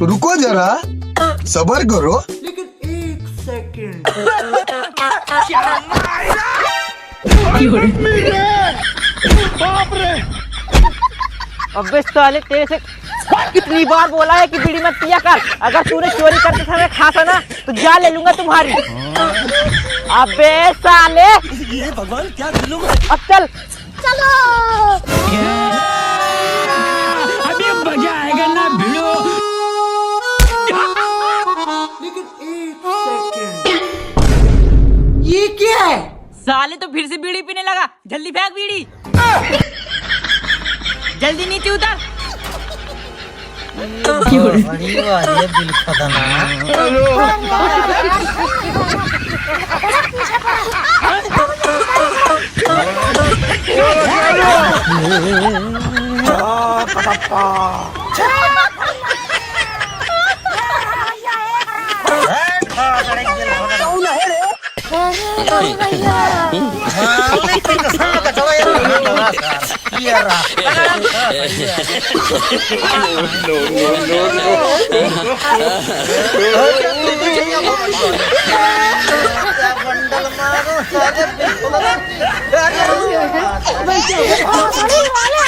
रुको जरा, सब्र करो। लेकिन एक सेकंड। अबे साले तेरे से कितनी बार बोला है कि बीड़ी मत पिया कर। अगर तूने चोरी करते समय खासा ना तो जान ले लूंगा तुम्हारी। अबे साले, ये भगवान क्या जुल्म है। अब चल। चलो अभी मजा आएगा ना भिड़ो। लेकिन एक सेकंड, ये क्या है? साले तो फिर से बीड़ी पीने लगा। जल्दी फेंक बीड़ी, जल्दी नीचे उतर। बड़ी वाली दिल खतरनाक। बंडल मारो